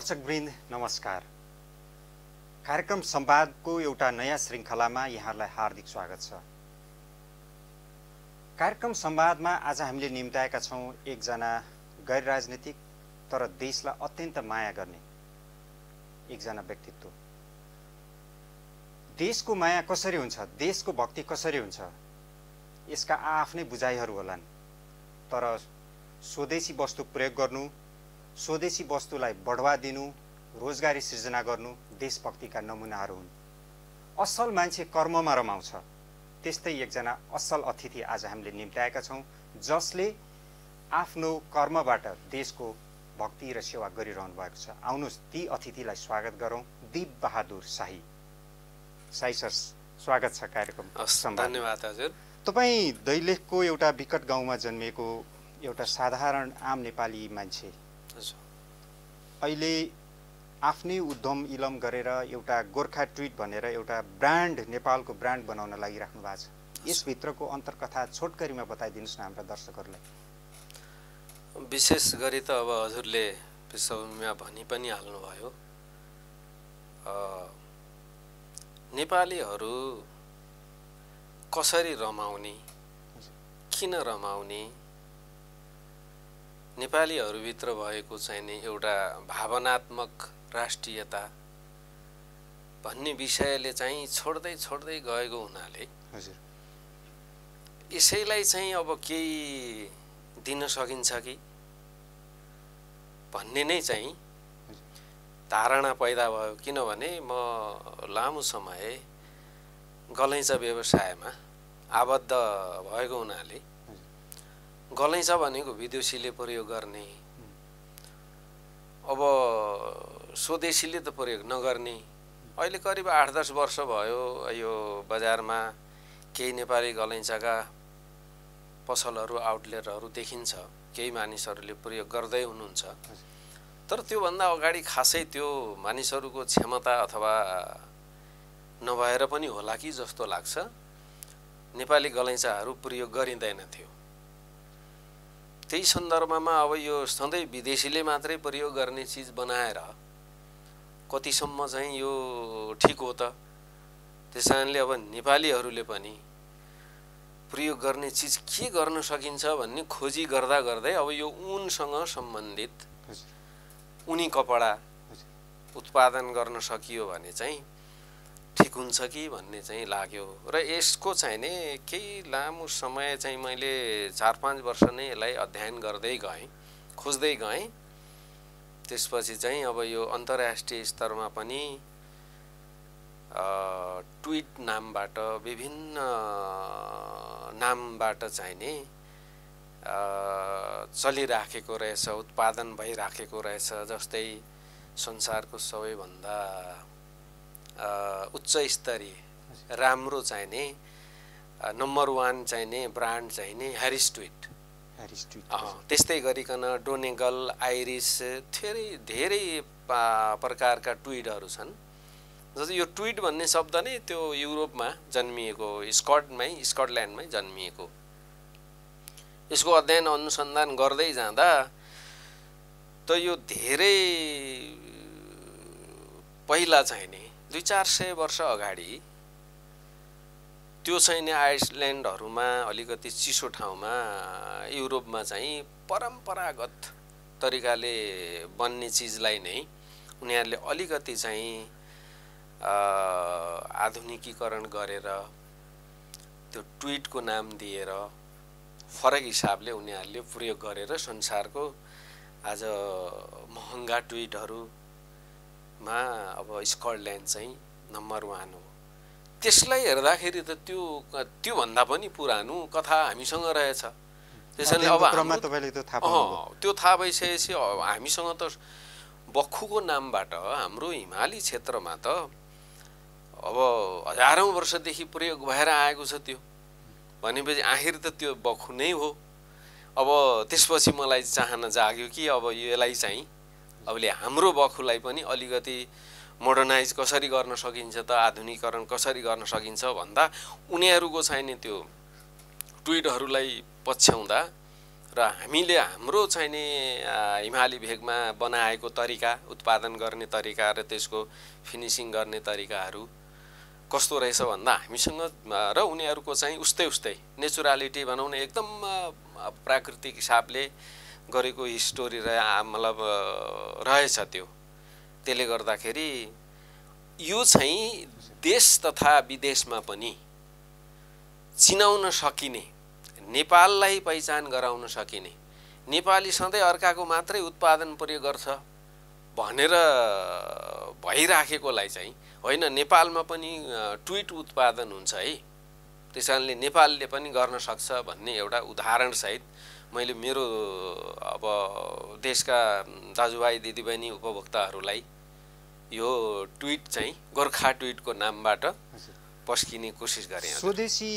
दर्शकवृन्द नमस्कार। कार्यक्रम संवादको एउटा नयाँ श्रृङ्खलामा यहाँलाई हार्दिक स्वागत छ। कार्यक्रम संवादमा आज हामीले निम्ताएका छौं एकजना गैर राजनीतिक तर देशलाई अत्यन्त माया गर्ने एकजना व्यक्तित्व। देशको माया कसरी हुन्छ, देशको भक्ति कसरी हुन्छ, यसका आफ्नै बुझाइहरू होलान्। तर स्वदेशी वस्तु प्रयोग गर्नु, स्वदेशी वस्तुलाई बढावा दिनु, रोजगारी सृजना गर्नु देशभक्तिका नमुनाहरू हुन्। असल मान्छे कर्ममा रमाउँछ। त्यस्तै एकजना असल अतिथि आज हामीले निम्ताएका छौं जसले आफ्नो कर्मबाट देशको भक्ति र सेवा गरिरहनु भएको छ। आउनुहोस् ती अतिथिलाई स्वागत गरौं। दीप बहादुर शाही। शाही सर, स्वागत छ कार्यक्रम। धन्यवाद हजुर। तपाई दैलेखको एउटा विकट गाउँमा जन्मिएको एउटा साधारण आम नेपाली मान्छे अहिले आफ्नै उद्यम इलम गरेर एउटा गोर्खा ट्विट भनेर एउटा ब्रान्ड, नेपालको ब्रान्ड बनाउन लागिराख्नु भएको छ। यसभित्रको अन्तर्कथा छोटकरीमा बताइदिनुस् न हाम्रा दर्शकहरूलाई। विशेष गरी त अब हजुरले पृष्ठभूमिमा भनि पनि हाल्नुभयो। नेपालीहरू कसरी रमाउने, किन रमाउने, नेपालीहरूभित्र भएको चाहिँ नि एउटा भावनात्मक राष्ट्रियता भन्ने विषयले चाहिँ छोड्दै छोड्दै गएको हुनाले यसैलाई चाहिँ अब केही दिन सकिन्छ कि भन्ने नै चाहिँ धारणा पैदा भयो। किनभने म लामो समय गलैँचा व्यवसायमा आबद्ध भएको हुनाले गलैँचा भनेको विदेशीले प्रयोग गर्ने, अब स्वदेशीले त प्रयोग नगर्ने। अहिले करिब 8-10 वर्ष भयो यो बजारमा केही नेपाली गलैँचाका पसलहरू, आउटलेटहरू देखिन्छ। केही मानिसहरूले प्रयोग गर्दै हुनुहुन्छ। तर त्योभन्दा अगाडि खासै त्यो मानिसहरूको क्षमता अथवा नभएर पनि होला कि जस्तो लाग्छ, नेपाली गलैँचाहरू प्रयोग गरिँदैन थियो। त्यही सन्दर्भमा अब यो सधैँ विदेशीले मात्रै प्रयोग गर्ने चिज बनाएर कतिसम्म चाहिँ यो ठिक हो त? त्यसैले अब नेपालीहरूले पनि प्रयोग गर्ने चिज के गर्न सकिन्छ भन्ने खोजी गर्दा गर्दै अब यो ऊनसँग सम्बन्धित ऊनी कपडा उत्पादन गर्न सकियो भने चाहिँ ठिक हुन्छ कि भन्ने चाहिँ लाग्यो। र यसको चाहिँ नि केही लामो समय चाहिँ मैले 4-5 वर्ष नै यसलाई अध्ययन गर्दै गएँ, खोज्दै गएँ। त्यसपछि चाहिँ अब यो अन्तर्राष्ट्रिय स्तरमा पनि ट्विट नामबाट, विभिन्न नामबाट चाहिँ नि चलिराखेको रहेछ, उत्पादन भइराखेको रहेछ। जस्तै संसारको सबैभन्दा उच्च स्तरीय राम्रो चाहिने नम्बर 1 चाहिने ब्रान्ड चाहिने ह्यारिस ट्विट। त्यस्तै गरिकन डोनेगल, आइरिस, धेरै प्रकारका ट्विटहरू छन्। जस्तै यो ट्विट भन्ने शब्द नै त्यो युरोपमा जन्मिएको, स्कटल्यान्डमै जन्मिएको। यसको अध्ययन अनुसन्धान गर्दै जाँदा त यो धेरै पहिला चाहिने 200-400 वर्ष अगाडि त्यो चाहिँ नि आइसल्यान्डहरूमा अलिकति चिसो ठाउँमा युरोपमा चाहिँ परम्परागत तरिकाले बन्ने चिजलाई नै उनीहरूले अलिकति चाहिँ आधुनिकीकरण गरेर त्यो ट्विटको नाम दिएर फरक हिसाबले उनीहरूले प्रयोग गरेर संसारको आज महँगा ट्विटहरूमा अब स्कटल्यान्ड चाहिँ नम्बर 1 हो। त्यसलाई हेर्दाखेरि त त्यो भन्दा पनि पुरानो कथा हामीसँग रहेछ। त्यसैले अब त्यो थाहा भइसकेपछि हामीसँग त बख्खुको नामबाट हाम्रो हिमाली क्षेत्रमा त अब हजारौं वर्षदेखि प्रयोग भएर आएको छ। त्यो भनेपछि आखिर त त्यो बख्खु नै हो। अब त्यसपछि मलाई चाहना जाग्यो कि अब यसलाई चाहिँ अबले हाम्रो बख्खुलाई पनि अलिकति मोडर्नाइज कसरी गर्न सकिन्छ त, आधुनिकीकरण कसरी गर्न सकिन्छ भन्दा उनीहरूको चाहिँ नि त्यो ट्विटहरूलाई पछ्याउँदा र हामीले हाम्रो चाहिने हिमाली भेगमा बनाएको तरिका, उत्पादन गर्ने तरिका र त्यसको फिनिसिङ गर्ने तरिकाहरू कस्तो रहेछ भन्दा हामीसँग र उनीहरूको चाहिँ उस्तै नेचुरालिटी भनौँ न, एकदम प्राकृतिक हिसाबले गरेको हिस्टोरी मतलब रहेछ त्यो। त्यसले गर्दाखेरि यो चाहिँ देश तथा विदेशमा पनि चिनाउन सकिने, नेपाललाई पहिचान गराउन सकिने, नेपाली सधैँ अर्काको मात्रै उत्पादन प्रयोग गर्छ भनेर भइराखेकोलाई चाहिँ होइन, नेपालमा पनि ट्विट उत्पादन हुन्छ है, त्यस कारणले नेपालले पनि गर्न सक्छ भन्ने एउटा उदाहरणसहित मैले मेरो अब देशका दाजुभाइ दिदीबहिनी उपभोक्ताहरूलाई यो ट्विट चाहिँ गोर्खा ट्विटको नामबाट पस्किने कोसिस गरेँ। स्वदेशी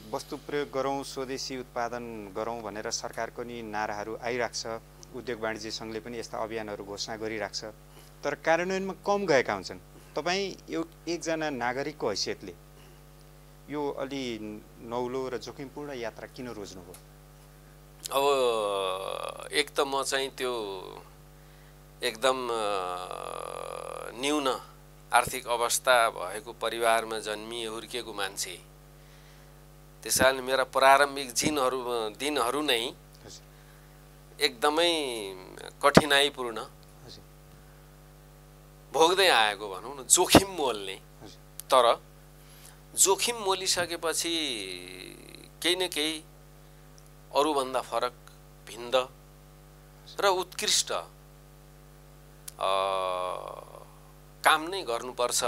वस्तु प्रयोग गरौँ, स्वदेशी उत्पादन गरौँ भनेर सरकारको नि नाराहरू आइरहेको छ, उद्योग वाणिज्य सङ्घले पनि यस्ता अभियानहरू घोषणा गरिरहेको छ, तर कार्यान्वयनमा कम गएका हुन्छन्। तपाईँ एकजना नागरिकको हैसियतले यो अलि नौलो र जोखिमपूर्ण यात्रा किन रोज्नुभयो? अब एक त म चाहिँ त्यो एकदम न्यून आर्थिक अवस्था भएको परिवारमा जन्मिए हुर्किएको मान्छे, त्यस कारण मेरा प्रारम्भिक दिनहरू नै एकदमै कठिनाइपूर्ण भोग्दै आएको भनौँ न, जोखिम मोल्ने। तर जोखिम मोलिसकेपछि केही न केही अरूभन्दा फरक, भिन्न र उत्कृष्ट काम नै गर्नुपर्छ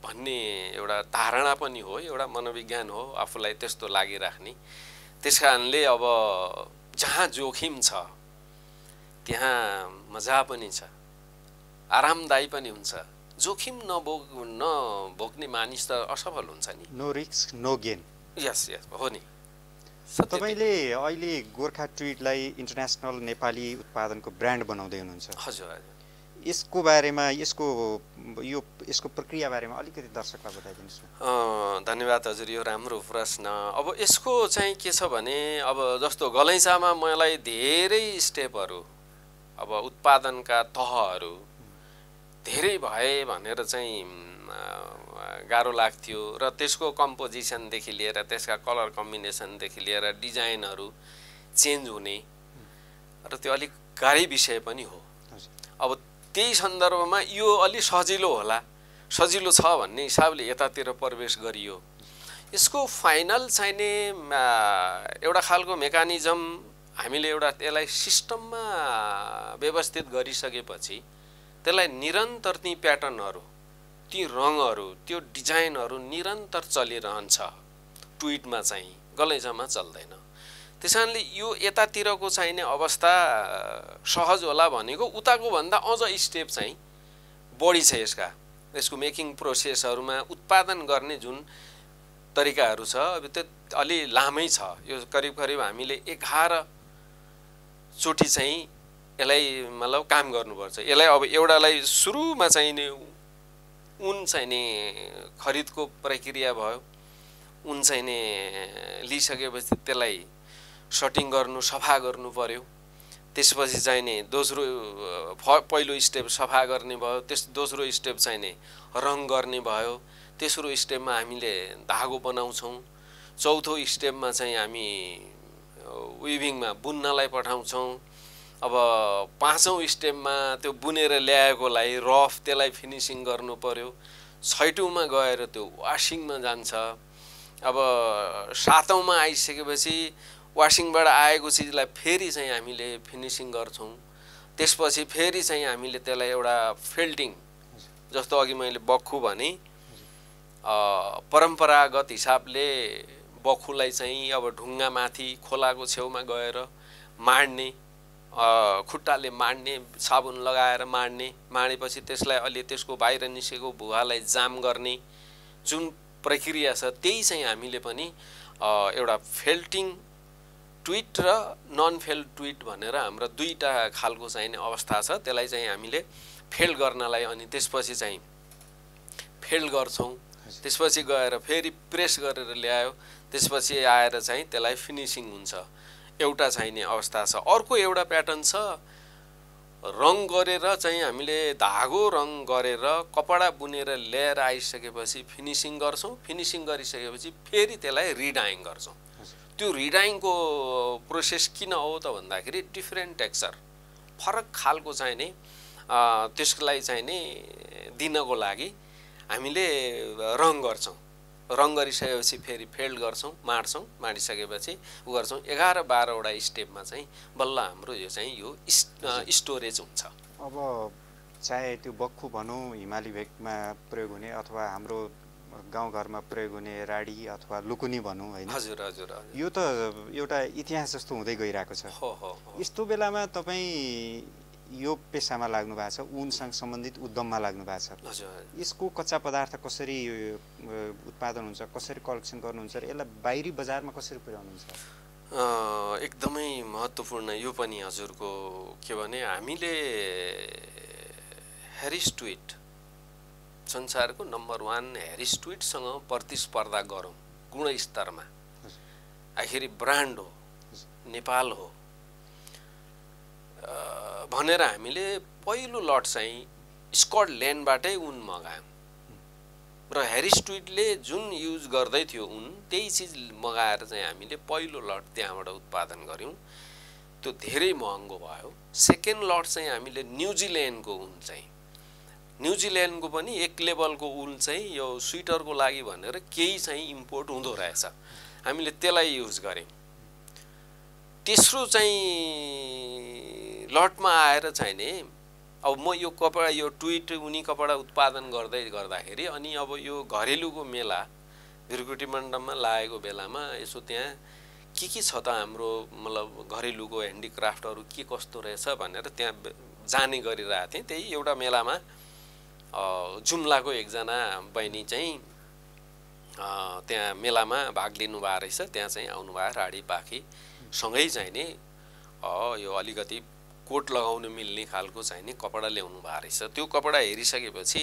भन्ने एउटा धारणा पनि हो, एउटा मनोविज्ञान हो, आफूलाई त्यस्तो लागिराख्ने। त्यस कारणले अब जहाँ जोखिम छ त्यहाँ मजा पनि छ, आरामदायी पनि हुन्छ। जोखिम नभोग्ने मानिस त असफल हुन्छ नि। No risk no gain. यस हो नि। तपाईँले अहिले गोर्खा ट्विटलाई इन्टरनेसनल नेपाली उत्पादनको ब्रान्ड बनाउँदै हुनुहुन्छ। हजुर हजुर। यसको बारेमा, यसको प्रक्रिया बारेमा अलिकति दर्शकलाई बताइदिनुहोस् न। धन्यवाद हजुर, यो राम्रो प्रश्न। अब यसको चाहिँ के छ भने, अब जस्तो गलैँचामा मलाई धेरै स्टेपहरू, अब उत्पादनका तहहरू धेरै भए भनेर चाहिँ गाह्रो लाग्थ्यो र त्यसको कम्पोजिसनदेखि लिएर त्यसका कलर कम्बिनेसनदेखि लिएर डिजाइनहरू चेन्ज हुने र त्यो अलिक गाह्रै विषय पनि हो। अब त्यही सन्दर्भमा यो अलि सजिलो होला, सजिलो छ भन्ने हिसाबले यतातिर प्रवेश गरियो। यसको फाइनल चाहिने एउटा खालको मेकानिजम हामीले एउटा त्यसलाई सिस्टममा व्यवस्थित गरिसकेपछि त्यसलाई निरन्तर ती प्याटर्नहरू, ती रङहरू, त्यो डिजाइनहरू निरन्तर चलिरहन्छ। ट्विटमा चाहिँ, गलैँचामा चल्दैन। त्यस कारणले यो यतातिरको चाहिने अवस्था सहज होला भनेको उताको भन्दा अझ स्टेप चाहिँ बढी छ यसको मेकिङ प्रोसेसहरूमा। उत्पादन गर्ने जुन तरिकाहरू छ अब त्यो अलि लामै छ। यो करिब हामीले 11 चोटि चाहिँ यसलाई मतलब काम गर्नुपर्छ। यसलाई अब एउटालाई सुरुमा चाहिने उन चाहिने खरिदको प्रक्रिया भयो। उन चाहिने लिइसकेपछि त्यसलाई सटिङ गर्नु, सफा गर्नु पर्यो। त्यसपछि चाहिने दोस्रो पहिलो स्टेप सफा गर्ने भयो। दोस्रो स्टेप चाहिने रङ गर्ने भयो। तेस्रो स्टेपमा हामीले धागो बनाउँछौँ। चौथो स्टेपमा चाहिँ हामी विभिङमा बुन्नलाई पठाउँछौँ। अब पाँचौँ स्टेपमा त्यो बुनेर ल्याएकोलाई रफ त्यसलाई फिनिसिङ गर्नु पर्यो। छैटौँमा गएर त्यो वासिङमा जान्छ। अब सातौँमा आइसकेपछि वासिङबाट आएको चिजलाई फेरि चाहिँ हामीले फिनिसिङ गर्छौँ। त्यसपछि फेरि चाहिँ हामीले त्यसलाई एउटा फेल्टिङ, जस्तो अघि मैले बक्खु भने परम्परागत हिसाबले बक्खुलाई चाहिँ अब ढुङ्गामाथि खोलाको छेउमा गएर माड्ने, खुट्टाले माड्ने, साबुन लगाएर माडेपछि त्यसलाई अलि त्यसको बाहिर निस्केको भुवालाई जाम गर्ने जुन प्रक्रिया छ त्यही चाहिँ हामीले पनि एउटा फेल्टिङ ट्विट र नन फेल्ड ट्विट भनेर हाम्रो दुईटा खालको चाहिने अवस्था छ। त्यसलाई चाहिँ हामीले फेल्ड गर्नलाई अनि त्यसपछि चाहिँ फेल्ड गर्छौँ। त्यसपछि गएर फेरि प्रेस गरेर ल्यायो। त्यसपछि आएर चाहिँ त्यसलाई फिनिसिङ हुन्छ। एउटा चाहिने अवस्था छ। अर्को एउटा प्याटर्न छ, रङ गरेर चाहिँ हामीले धागो रङ गरेर कपडा बुनेर ल्याएर आइसकेपछि फिनिसिङ गर्छौँ। फिनिसिङ गरिसकेपछि फेरि त्यसलाई रिडाइङ गर्छौँ। त्यो रिडाइङको प्रोसेस किन हो त भन्दाखेरि डिफ्रेन्ट टेक्सचर, फरक खालको चाहिने त्यसलाई चाहिने दिनको लागि हामीले रङ गर्छौँ। रङ गरिसकेपछि फेरि फेल्ड गर्छौँ, माड्छौँ, माडिसकेपछि उ गर्छौँ। 11-12वटा स्टेपमा चाहिँ बल्ल हाम्रो यो चाहिँ यो स्टोरेज हुन्छ। अब चाहे त्यो बक्खु भनौँ, हिमाली भेगमा प्रयोग हुने, अथवा हाम्रो गाउँघरमा प्रयोग हुने राडी अथवा लुकुनी भनौँ होइन। हजुर हजुर, यो त एउटा इतिहास जस्तो हुँदै गइरहेको छ। हो हो। यस्तो बेलामा तपाईँ यो पेसामा लाग्नु भएको छ, ऊनसँग सम्बन्धित उद्यममा लाग्नु भएको छ। हजुर। यसको कच्चा पदार्थ कसरी उत्पादन हुन्छ, कसरी कलेक्सन गर्नुहुन्छ र यसलाई बाहिरी बजारमा कसरी पुर्याउनुहुन्छ? एकदमै महत्त्वपूर्ण यो पनि हजुरको के भने हामीले हेरिस ट्विट संसारको नम्बर 1 हेरिस ट्विटसँग प्रतिस्पर्धा गरौँ गुणस्तरमा। आखिरी ब्रान्ड हो, नेपाल हो भनेर हामीले पहिलो लट चाहिँ स्कटल्यान्डबाटै ऊन मगायौँ र हेरिस ट्विटले जुन युज गर्दै थियो ऊन त्यही चिज मगाएर चाहिँ हामीले पहिलो लट त्यहाँबाट उत्पादन गऱ्यौँ। त्यो धेरै महँगो भयो। सेकेन्ड लट चाहिँ हामीले न्युजिल्यान्डको ऊन चाहिँ, न्युजिल्यान्डको पनि एक लेभलको ऊन चाहिँ यो स्वेटरको लागि भनेर केही चाहिँ इम्पोर्ट हुँदो रहेछ, हामीले त्यसलाई युज गऱ्यौँ। तेस्रो चाहिँ लटमा आएर चाहिँ नि अब म यो कपडा यो ट्विट उनी कपडा उत्पादन गर्दाखेरि अनि अब यो घरेलुको मेला भिरकुटी मण्डपमा लागेको बेलामा यसो त्यहाँ के छ त हाम्रो मतलब घरेलुको ह्यान्डिक्राफ्टहरू के कस्तो रहेछ भनेर त्यहाँ जाने गरिरहेको थिएँ। त्यही एउटा मेलामा जुम्लाको एकजना बहिनी चाहिँ त्यहाँ मेलामा भाग लिनु भएको रहेछ। त्यहाँ चाहिँ आउनुभयो, राडी पाखी सँगै चाहिँ नि यो अलिकति कोट लगाउन मिल्ने खालको चाहिँ नि कपडा ल्याउनु भएको रहेछ। त्यो कपडा हेरिसकेपछि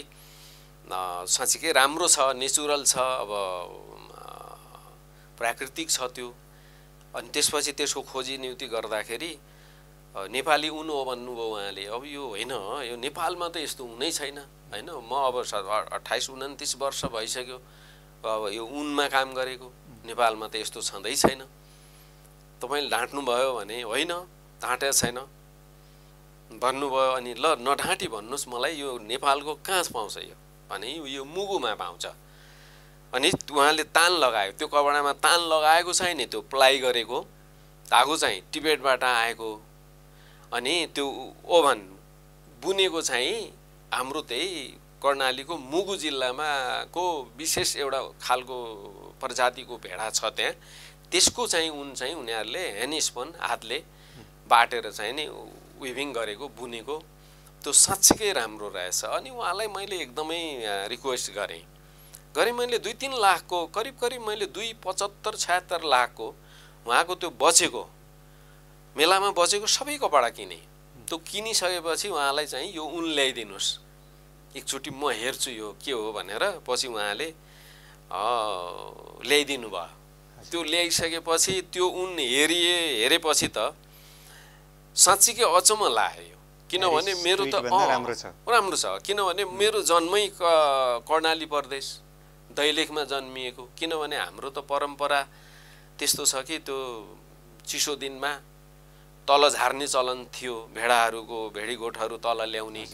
साँच्चीकै राम्रो छ, नेचुरल छ, अब प्राकृतिक छ त्यो। अनि त्यसपछि त्यसको खोजी नियुक्ति गर्दाखेरि नेपाली ऊन हो भन्नुभयो उहाँले। अब यो होइन, यो नेपालमा त यस्तो हुनै छैन होइन। म अब 28-29 वर्ष भइसक्यो अब यो ऊनमा काम गरेको, नेपालमा त यस्तो छँदै छैन। तपाईँले ढाँट्नुभयो भने होइन, ढाँटेको छैन भन्नुभयो। अनि ल नढाँटी भन्नुहोस् मलाई, यो नेपालको कहाँ पाउँछ यो भने यो मुगुमा पाउँछ। अनि उहाँले तान लगायो, त्यो कपडामा तान लगाएको छैन, त्यो प्लाई गरेको धागो चाहिँ टिबेटबाट आएको। अनि त्यो ओभन बुनेको चाहिँ हाम्रो त्यही कर्णालीको मुगु जिल्लामा को विशेष एउटा खालको प्रजातिको भेडा छ त्यहाँ, त्यसको चाहिँ ऊन चाहिँ उनीहरूले ह्यान्डस्पिन हातले बाटेर चाहिँ नि विभिङ गरेको बुनेको, त्यो साँच्चीकै राम्रो रहेछ। अनि उहाँलाई मैले एकदमै रिक्वेस्ट गरेँ मैले 2-3 लाखको करिब मैले 75-76 लाखको उहाँको त्यो बचेको मेलामा बचेको सबै कपडा किने। त्यो किनिसकेपछि उहाँलाई चाहिँ यो ऊन ल्याइदिनुहोस् एकचोटि, म हेर्छु यो के हो भनेर। पछि उहाँले ल्याइदिनु भयो। त्यो ल्याइसकेपछि त्यो ऊन हेरेपछि त साँच्चीकै अचम्म लाग्यो। किनभने मेरो त राम्रो छ, किनभने मेरो जन्मै कर्णाली प्रदेश दैलेखमा जन्मिएको। किनभने हाम्रो त परम्परा त्यस्तो छ कि त्यो चिसो दिनमा तल झार्ने चलन थियो, भेडाहरूको भेडीगोठहरू तल ल्याउने।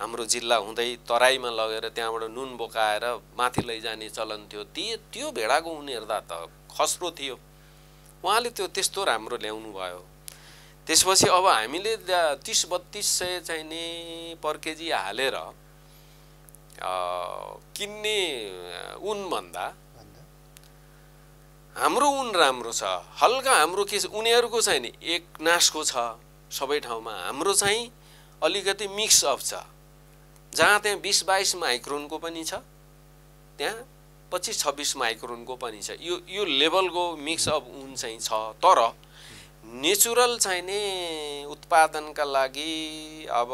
हाम्रो जिल्ला हुँदै तराईमा लगेर त्यहाँबाट नुन बोकाएर माथि लैजाने चलन थियो। त्यो भेडाको ऊन हेर्दा त खस्रो थियो। उहाँले त्यो त्यस्तो राम्रो ल्याउनु भयो। त्यसपछि अब हामीले 30-3200 चाहिँ नि पर केजी हालेर किन्ने ऊन भन्दा हाम्रो ऊन राम्रो छ। हल्का हाम्रो के उनीहरूको चाहिँ नि एक नासको छ सबै ठाउँमा, हाम्रो चाहिँ अलिकति मिक्स अफ छ। जहाँ त्यहाँ 20-22 माइक्रोनको पनि छ, त्यहाँ 25-26 माइक्रोनको पनि छ। यो लेभलको मिक्स अफ ऊन चाहिँ छ। तर नेचुरल चाहिँ नि उत्पादनका लागि अब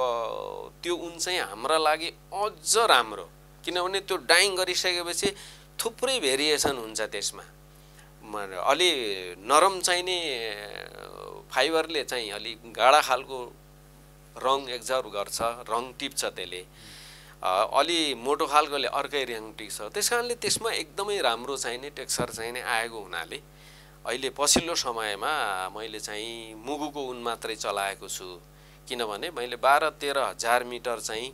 त्यो ऊन चाहिँ हाम्रा लागि अझ राम्रो, किनभने त्यो डाइङ गरिसकेपछि थुप्रै भेरिएसन हुन्छ त्यसमा। अलि नरम चाहिँ नि फाइबरले चाहिँ अलि गाढा खालको रङ एब्जर्भ गर्छ, रङ टिप्छ, त्यसले अलि मोटो खालकोले अर्कै रङ टिप्छ। त्यस कारणले त्यसमा एकदमै राम्रो चाहिने टेक्सचर चाहिने आएको हुनाले अहिले पछिल्लो समयमा मैले चाहिँ मुगुको उन मात्रै चलाएको छु। किनभने मैले 12-13 हजार मिटर चाहिँ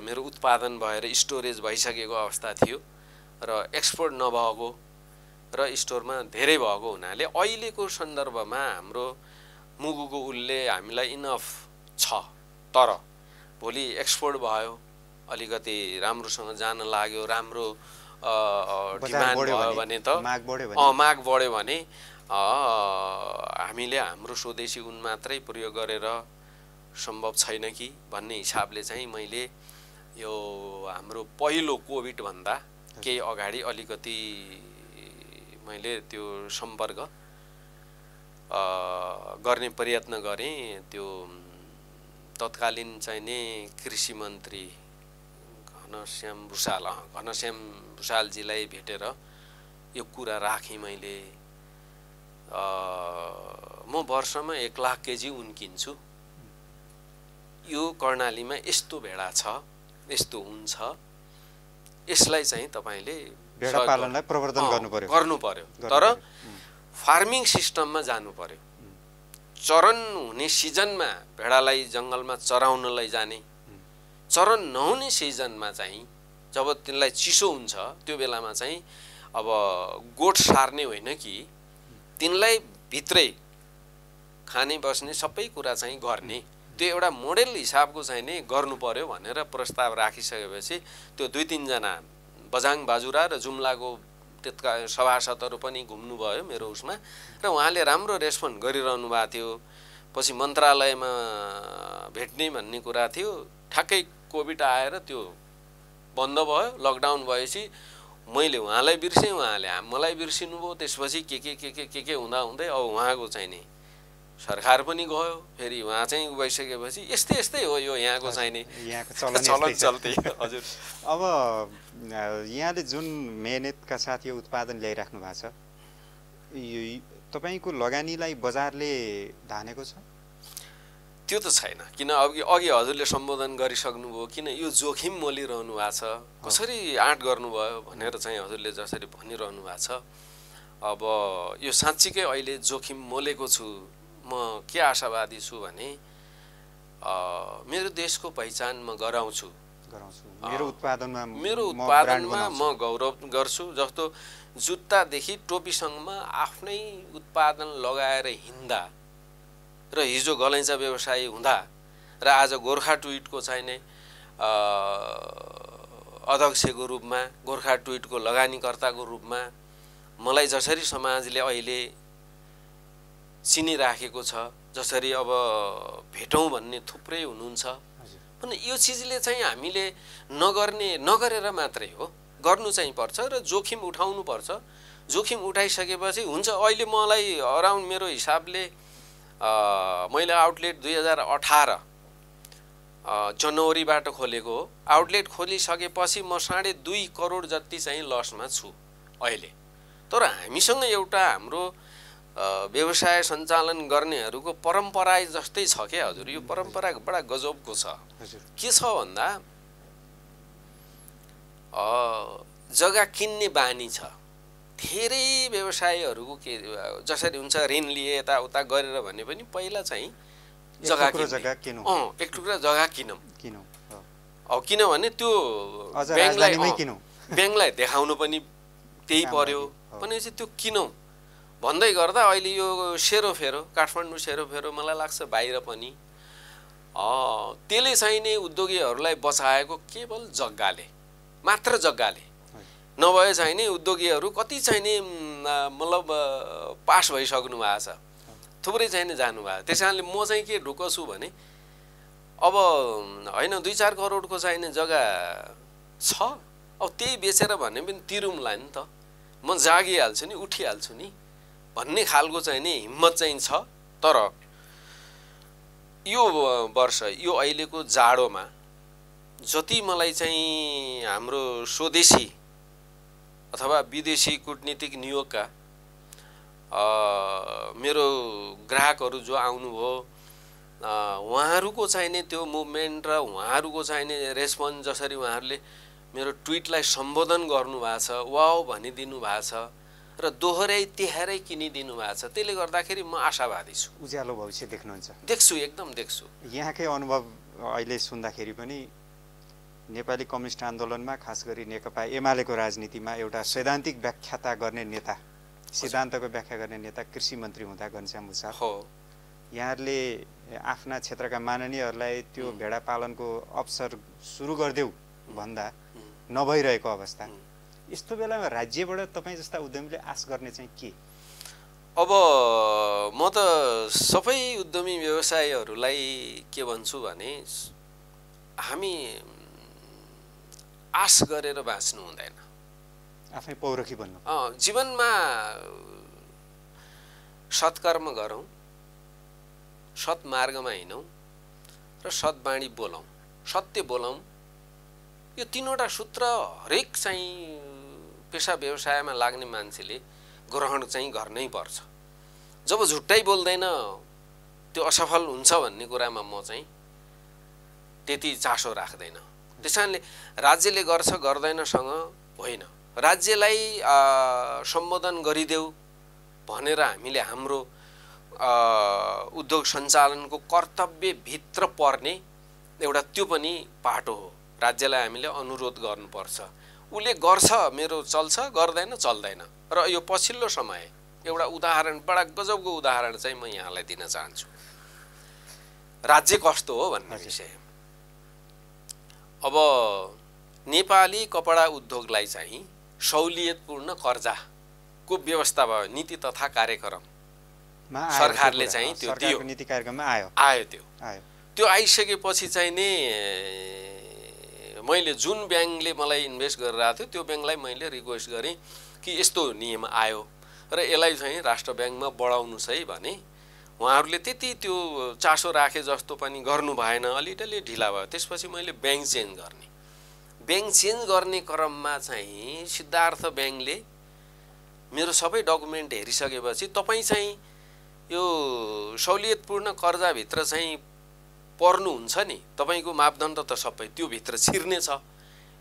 मेरो उत्पादन भएर स्टोरेज भइसकेको अवस्था थियो र एक्सपोर्ट नभएको र स्टोरमा धेरै भएको हुनाले अहिलेको सन्दर्भमा हाम्रो मुगुको उलले हामीलाई इनफ छ। तर भोलि एक्सपोर्ट भयो, अलिकति राम्रोसँग जान लाग्यो, राम्रो डिमान्ड भयो भने त माग बढ्यो भने हामीले हाम्रो स्वदेशी उन मात्रै प्रयोग गरेर सम्भव छैन कि भन्ने हिसाबले चाहिँ मैले यो हाम्रो पहिलो कोभिड भन्दा केही अगाडि अलिकति मैले त्यो सम्पर्क गर्ने प्रयत्न गरेँ। त्यो तत्कालीन चाहिने कृषि मन्त्री घनश्याम भुषालजीलाई भेटेर यो कुरा राखेँ मैले। म वर्षमा 1 लाख केजी उन किन्छु, यो कर्णालीमा यस्तो भेडा छ, यस्तो उन छ, यसलाई चाहिँ तपाईले भेडा पालनलाई प्रवर्धन गर्नु पर्यो। तर फार्मिङ सिस्टममा जानु पर्यो। चरन हुने सिजनमा भेडालाई जङ्गलमा चराउनलाई जाने, चरन नहुने सिजनमा चाहिँ जब तिनलाई चिसो हुन्छ त्यो बेलामा चाहिँ अब गोठ सार्ने होइन कि तिनलाई भित्रै खाने बस्ने सबै कुरा चाहिँ गर्ने, त्यो एउटा मोडेल हिसाबको चाहिँ नि गर्नु पर्यो भनेर प्रस्ताव राखिसकेपछि त्यो 2-3 जना बझाङ बाजुरा र जुम्लाको त्यसका सभासदहरू पनि घुम्नु भयो मेरो उसमा र उहाँले राम्रो रेस्पोन्ड गरिरहनु भएको थियो। पछि मन्त्रालयमा भेट्ने भन्ने कुरा थियो, ठ्याक्कै कोभिड आएर त्यो बन्द भयो। लकडाउन भएपछि मैले उहाँलाई बिर्सेँ, उहाँले मलाई बिर्सिनु भयो। त्यसपछि के हुँदा हुँदै अब उहाँको चाहिँ नि सरकार पनि गयो, फेरि उहाँ चाहिँ गइसकेपछि यस्तै हो यो यहाँको चाहिँ नि चलन चल्ती। हजुर, अब यहाँले जुन मेहनतका साथ यो उत्पादन ल्याइराख्नु भएको छ, तपाईको लगानीलाई बजारले धानेको छ? त्यो त छैन। किन अघि हजुरले सम्बोधन गरिसक्नुभयो, किन यो जोखिम मोलिरहनु भएको छ, कसरी आँट गर्नुभयो भनेर चाहिँ हजुरले जसरी भनिरहनु भएको छ। अब यो साँच्चीकै अहिले जोखिम मोलेको छु। म के आशावादी छु भने मेरो देशको पहिचान म गराउँछु, मेरो उत्पादनमा म गौरव गर्छु। जस्तो जुत्तादेखि टोपीसम्म आफ्नै उत्पादन लगाएर हिँड्दा र हिजो गलैँचा व्यवसायी हुँदा र आज गोर्खा ट्विटको चाहिने अध्यक्षको रूपमा, गोर्खा ट्विटको लगानीकर्ताको रूपमा मलाई जसरी समाजले अहिले चिनिराखेको छ, जसरी अब भेटौँ भन्ने थुप्रै हुनुहुन्छ भने यो चिजले चाहिँ हामीले नगरेर मात्रै हो, गर्नु चाहिँ पर्छ र जोखिम उठाउनु पर्छ। जोखिम उठाइसकेपछि हुन्छ। अहिले मलाई अराउन्ड मेरो हिसाबले मैले आउटलेट 2018 जनवरीबाट खोलेको हो। आउटलेट खोलिसकेपछि म 2.5 करोड जति चाहिँ लसमा छु अहिले। तर हामीसँग एउटा हाम्रो व्यवसाय सञ्चालन गर्नेहरूको परम्परा जस्तै छ क्या हजुर। यो परम्परा बडा गजबको छ। के छ भन्दा जग्गा किन्ने बानी छ। धेरै व्यवसायीहरूको के जसरी हुन्छ ऋण लिए यताउता गरेर भने पनि पहिला चाहिँ जग्गा किनौँ, एक टुक्रा जग्गा किनौँ। अब किनभने त्यो ब्याङ्कलाई देखाउनु पनि त्यही पर्यो भनेपछि त्यो किनौँ भन्दै गर्दा अहिले यो सेरोफेरो, काठमाडौँ सेरोफेरो मलाई लाग्छ बाहिर पनि त्यसले चाहिँ नि उद्योगीहरूलाई बचाएको केवल जग्गाले मात्र, जग्गाले नभए चाहिँ नि उद्योगीहरू कति चाहिँ नि मतलब पास भइसक्नु भएको छ, थुप्रै चाहिँ नि जानुभयो। त्यस कारणले म चाहिँ के ढुक्क छु भने अब होइन 2-4 करोडको चाहिँ नि जग्गा छ, अब त्यही बेचेर भने पनि तिरौँला नि त, म जागिहाल्छु नि, उठिहाल्छु नि भन्ने खालको चाहिँ नि हिम्मत चाहिँ छ। तर यो वर्ष यो अहिलेको जाडोमा जति मलाई चाहिँ हाम्रो स्वदेशी अथवा विदेशी कूटनीतिक नियोगका मेरो ग्राहकहरू जो आउनुभयो उहाँहरूको चाहिने त्यो मुभमेन्ट र उहाँहरूको चाहिने रेस्पोन्स जसरी उहाँहरूले मेरो ट्विटलाई सम्बोधन गर्नुभएको छ वाउ भनिदिनु भएको छ र दोहोऱ्याइ तिहारै किनिदिनु भएको छ, त्यसले गर्दाखेरि म आशावादी छु। उज्यालो भविष्य देख्नुहुन्छ? देख्छु, एकदम देख्छु। यहाँकै अनुभव अहिले सुन्दाखेरि पनि नेपाली कम्युनिस्ट आन्दोलनमा खास गरी नेकपा एमालेको राजनीतिमा एउटा सैद्धान्तिक व्याख्याता गर्ने नेता, सिद्धान्तको व्याख्या गर्ने नेता कृषि मन्त्री हुँदा घनश्याम भुसाल हो। यहाँहरूले आफ्ना क्षेत्रका माननीयहरूलाई त्यो भेडा पालनको अवसर सुरु गरिदेऊ भन्दा नभइरहेको अवस्था, यस्तो बेलामा राज्यबाट तपाईँ जस्ता उद्यमीले आश गर्ने चाहिँ के? अब म त सबै उद्यमी व्यवसायीहरूलाई के भन्छु भने हामी आश गरेर बाँच्नु हुँदैन, आफै पौरखी बन्नु। जीवनमा सत्कर्म गरौँ, सत्मार्गमा हिँडौँ र सद्वाणी बोलौँ, सत्य बोलौँ। यो तीनवटा सूत्र हरेक चाहिँ पेसा व्यवसायमा लाग्ने मान्छेले ग्रहण चाहिँ गर्नै पर्छ। जब झुट्टै बोल्दैन त्यो असफल हुन्छ भन्ने कुरामा म चाहिँ त्यति चासो राख्दैन। त्यसैले राज्यले गर्छ गर्दैनसँग होइन, राज्यलाई सम्बोधन गरिदेऊ भनेर हामीले हाम्रो उद्योग सञ्चालनको कर्तव्यभित्र पर्ने एउटा त्यो पनि पाटो हो। राज्यलाई हामीले अनुरोध गर्नुपर्छ, उसले गर्छ मेरो चल्छ, गर्दैन चल्दैन। र यो पछिल्लो समय एउटा उदाहरण, बडा गजबको उदाहरण चाहिँ म यहाँलाई दिन चाहन्छु, राज्य कस्तो हो भन्ने विषय। अब नेपाली कपडा उद्योगलाई चाहिँ सहुलियतपूर्ण कर्जाको व्यवस्था भयो, नीति तथा कार्यक्रम सरकारले चाहिँ त्यो दियो, नीति कार्यक्रममा आयो त्यो आइसकेपछि चाहिँ नि मैले जुन ब्याङ्कले मलाई इन्भेस्ट गरिरहेको थियो त्यो ब्याङ्कलाई मैले रिक्वेस्ट गरेँ कि यस्तो नियम आयो र यसलाई चाहिँ राष्ट्र ब्याङ्कमा बढाउनुहोस् है भने उहाँहरूले त्यति त्यो चासो राखे जस्तो पनि गर्नु भएन, अलिअलि ढिला भयो। त्यसपछि मैले ब्याङ्क चेन्ज गर्ने क्रममा चाहिँ सिद्धार्थ ब्याङ्कले मेरो सबै डकुमेन्ट हेरिसकेपछि तपाईँ चाहिँ यो सहुलियतपूर्ण कर्जाभित्र चाहिँ पर्नुहुन्छ नि, तपाईँको मापदण्ड त सबै त्यो भित्र छिर्ने छ,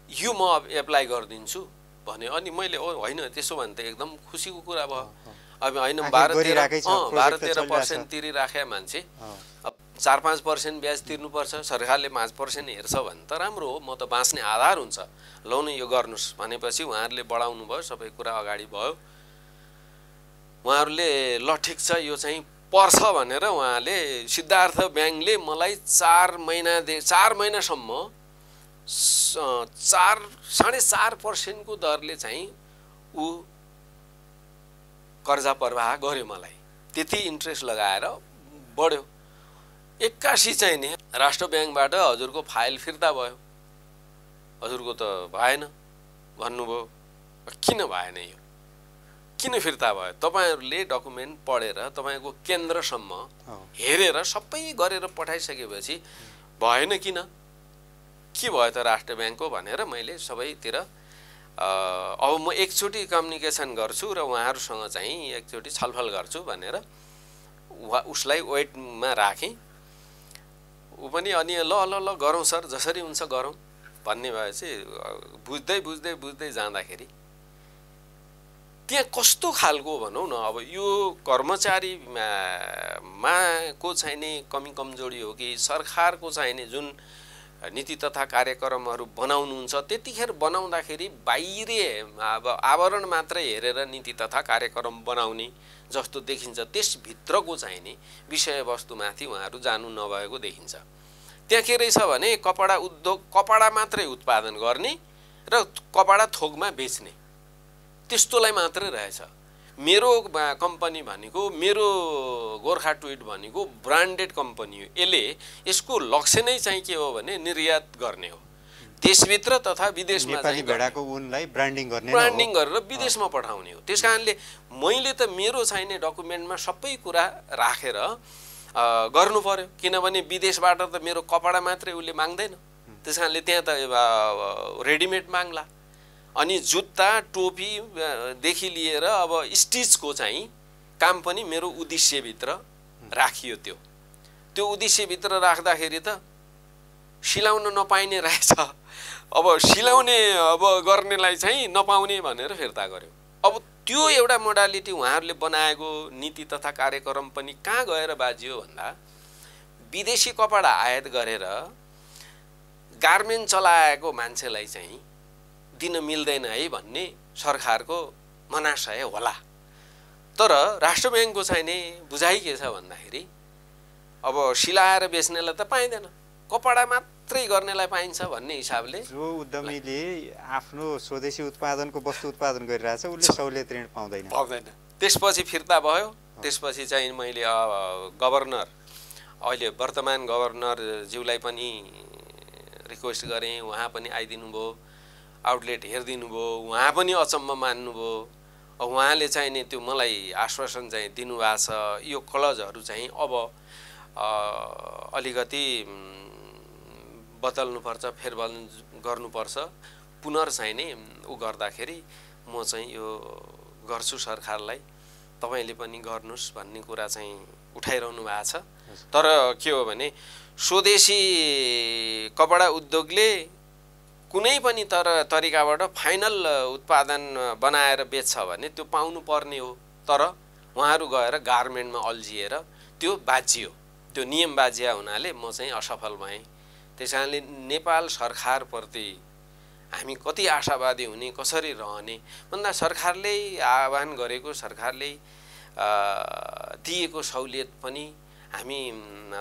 यो म एप्लाई गरिदिन्छु भने। अनि मैले होइन त्यसो भने त एकदम खुसीको कुरा भयो। अब होइन 12-13% तिरिराखे मान्छे 4-5% ब्याज तिर्नुपर्छ, सरकारले 5% हेर्छ भने त राम्रो हो, म त बाँच्ने आधार हुन्छ, लौ न यो गर्नुहोस् भनेपछि उहाँहरूले बढाउनु भयो, सबै कुरा अगाडि भयो। उहाँहरूले ल ठिक छ यो चाहिँ पर्छ भनेर उहाँले सिद्धार्थ ब्याङ्कले मलाई 4 महिनासम्म 4.5% को दरले चाहिँ ऊ कर्जा प्रवाह गर्यो मलाई, त्यति इन्ट्रेस्ट लगाएर बढ्यो। 81 चाहिँ नि राष्ट्र ब्याङ्कबाट हजुरको फाइल फिर्ता भयो, हजुरको त भएन भन्नुभयो। किन भएन, यो किन फिर्ता भयो? तपाईहरुले डकुमेन्ट पढेर तपाईको केन्द्रसम्म हेरेर सबै गरेर पठाइसकेपछि भएन किन, के भयो त राष्ट्र ब्याङ्कको भनेर मैले सबैतिर अब म एकचोटी कम्युनिकेसन गर्छु र उहाँहरुसँग चाहिँ एकचोटी छलफल गर्छु भनेर उसलाई वेटमा राखेँ। उ पनि अनि ल गरौँ सर, जसरी हुन्छ गरौँ भन्ने भएपछि बुझ्दै जाँदाखेरि त्यहाँ कस्तो खालको भनौँ न, अब यो कर्मचारी मा को चाहिने कमी कमजोरी हो कि सरकारको चाहिने जुन नीति तथा कार्यक्रमहरू बनाउनुहुन्छ त्यतिखेर बनाउँदाखेरि बाहिरी अब आवरण मात्रै हेरेर नीति तथा कार्यक्रम बनाउने जस्तो देखिन्छ, त्यसभित्रको चाहिने विषयवस्तुमाथि उहाँहरू जानु नभएको देखिन्छ। त्यहाँ के रहेछ भने कपडा उद्योग कपडा मात्रै उत्पादन गर्ने र कपडा थोकमा बेच्ने त्यस्तोलाई मात्रै रहेछ। मेरो कम्पनी भनेको, मेरो गोर्खा ट्विट भनेको ब्रान्डेड कम्पनी हो। यसको लक्ष्य नै चाहिँ के हो भने निर्यात गर्ने हो, देशभित्र तथा विदेशमा नेपाली भेडाको उनलाई ब्रान्डिङ गरेर विदेशमा पठाउने हो। त्यसकारणले मैले त मेरो चाहिने डकुमेन्टमा सबै कुरा राखेर गर्नु पर्यो, किनभने विदेशबाट त मेरो कपडा मात्रै उसले माग्दैन, त्यसकारणले त्यहाँ त रेडिमेड माग्ला। अनि जुत्ता टोपी देखि लिएर अब स्टिचको चाहिँ काम पनि मेरो उद्देश्यभित्र राखियो। त्यो उद्देश्यभित्र राख्दाखेरि त सिलाउन नपाइने रहेछ। अब सिलाउने गर्नेलाई चाहिँ नपाउने भनेर फिर्ता गर्यो। अब त्यो एउटा मोडालिटी उहाँहरूले बनाएको नीति तथा कार्यक्रम पनि कहाँ गएर बाजियो भन्दा विदेशी कपडा आयात गरेर गार्मेन्ट चलाएको मान्छेलाई चाहिँ दिन मिल्दैन है भन्ने सरकारको मनाशय होला। तर राष्ट्र ब्याङ्कको चाहिँ नि बुझाइ के छ भन्दाखेरि अब सिलाएर बेच्नेलाई त पाइँदैन, कपडा मात्रै गर्नेलाई पाइन्छ भन्ने हिसाबले जो उद्यमीले आफ्नो स्वदेशी उत्पादनको वस्तु उत्पादन गरिरहेछ उसले सहुलियत ऋण पाउँदैन। त्यसपछि फिर्ता भयो। त्यसपछि चाहिँ मैले गभर्नर, अहिले वर्तमान गभर्नर ज्यूलाई पनि रिक्वेस्ट गरेँ, उहाँ पनि आइदिनु भयो, आउटलेट हेरिदिनु भयो, उहाँ पनि अचम्म मान्नुभयो। उहाँले चाहिँ नि त्यो मलाई आश्वासन चाहिँ दिनुभएको छ, यो क्लजहरू चाहिँ अब अलिकति बदल्नुपर्छ, फेरबदल गर्नुपर्छ, पुनः चाहिँ नि उ गर्दाखेरि म चाहिँ यो गर्छु सरकारलाई, तपाईँले पनि गर्नुहोस् भन्ने कुरा चाहिँ उठाइरहनु भएको छ। तर के हो भने स्वदेशी कपडा उद्योगले कुनै पनि तरिकाबाट फाइनल उत्पादन बनाएर बेच्छ भने त्यो पाउनु पर्ने हो। तर उहाँहरू गएर गार्मेन्टमा अल्झिएर त्यो बाजियो, त्यो नियम बाजिया हुनाले म चाहिँ असफल भएँ। त्यस कारणले नेपाल सरकारप्रति हामी कति आशावादी हुने, कसरी रहने भन्दा सरकारले आह्वान गरेको, सरकारले दिएको सहुलियत पनि हामी